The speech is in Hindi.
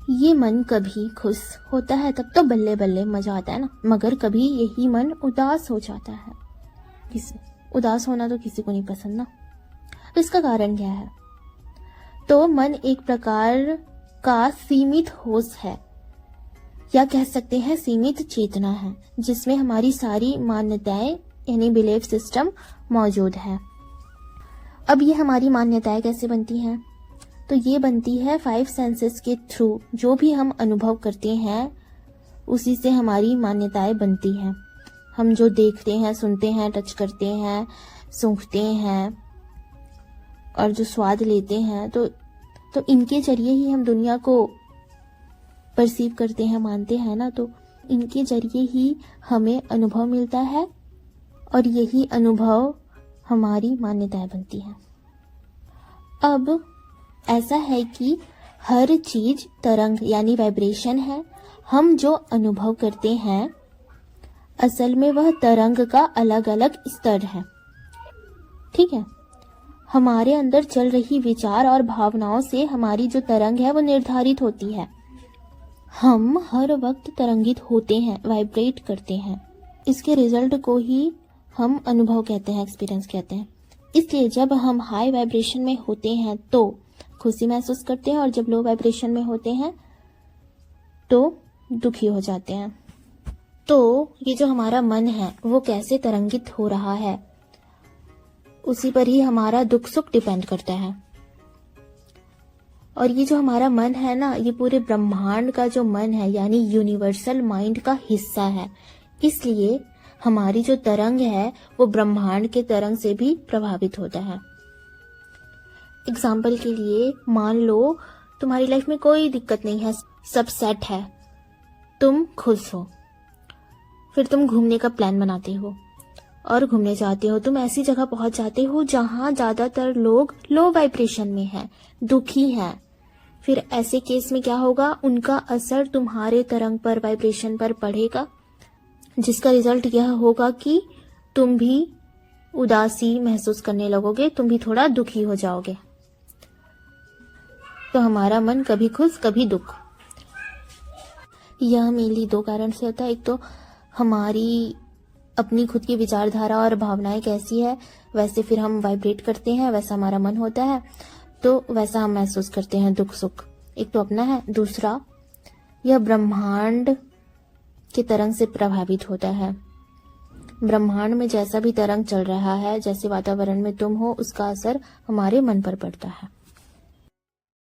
ये मन कभी खुश होता है तब तो बल्ले बल्ले मजा आता है ना, मगर कभी यही मन उदास हो जाता है। उदास होना तो किसी को नहीं पसंद ना। तो इसका कारण क्या है? तो मन एक प्रकार का सीमित होश है, या कह सकते हैं सीमित चेतना है, जिसमें हमारी सारी मान्यताएं यानी बिलीफ सिस्टम मौजूद है। अब ये हमारी मान्यताएं कैसे बनती हैं? तो ये बनती है 5 सेंसेस के थ्रू। जो भी हम अनुभव करते हैं उसी से हमारी मान्यताएं बनती हैं। हम जो देखते हैं, सुनते हैं, टच करते हैं, सूंघते हैं और जो स्वाद लेते हैं, तो इनके जरिए ही हम दुनिया को परसीव करते हैं, मानते हैं ना। तो इनके जरिए ही हमें अनुभव मिलता है और यही अनुभव हमारी मान्यताएं बनती हैं। अब ऐसा है कि हर चीज तरंग यानी वाइब्रेशन है। हम जो अनुभव करते हैं असल में वह तरंग का अलग अलग स्तर है। ठीक है, हमारे अंदर चल रही विचार और भावनाओं से हमारी जो तरंग है वो निर्धारित होती है। हम हर वक्त तरंगित होते हैं, वाइब्रेट करते हैं। इसके रिजल्ट को ही हम अनुभव कहते हैं, एक्सपीरियंस कहते हैं। इसलिए जब हम हाई वाइब्रेशन में होते हैं तो खुशी महसूस करते हैं और जब लो वाइब्रेशन में होते हैं तो दुखी हो जाते हैं। तो ये जो हमारा मन है वो कैसे तरंगित हो रहा है उसी पर ही हमारा दुख सुख डिपेंड करता है। और ये जो हमारा मन है ना, ये पूरे ब्रह्मांड का जो मन है यानी यूनिवर्सल माइंड का हिस्सा है। इसलिए हमारी जो तरंग है वो ब्रह्मांड के तरंग से भी प्रभावित होता है। एग्जाम्पल के लिए मान लो तुम्हारी लाइफ में कोई दिक्कत नहीं है, सब सेट है, तुम खुश हो, फिर तुम घूमने का प्लान बनाते हो और घूमने जाते हो। तुम ऐसी जगह पहुंच जाते हो जहां ज्यादातर लोग लो वाइब्रेशन में हैं, दुखी हैं। फिर ऐसे केस में क्या होगा? उनका असर तुम्हारे तरंग पर, वाइब्रेशन पर पड़ेगा, जिसका रिजल्ट यह होगा कि तुम भी उदासी महसूस करने लगोगे, तुम भी थोड़ा दुखी हो जाओगे। तो हमारा मन कभी खुश कभी दुख। यह मेनली 2 कारण से होता है। एक तो हमारी अपनी खुद की विचारधारा और भावनाएं कैसी है, वैसे फिर हम वाइब्रेट करते हैं, वैसा हमारा मन होता है, तो वैसा हम महसूस करते हैं दुख सुख। एक तो अपना है। दूसरा, यह ब्रह्मांड के तरंग से प्रभावित होता है। ब्रह्मांड में जैसा भी तरंग चल रहा है, जैसे वातावरण में तुम हो, उसका असर हमारे मन पर पड़ता है।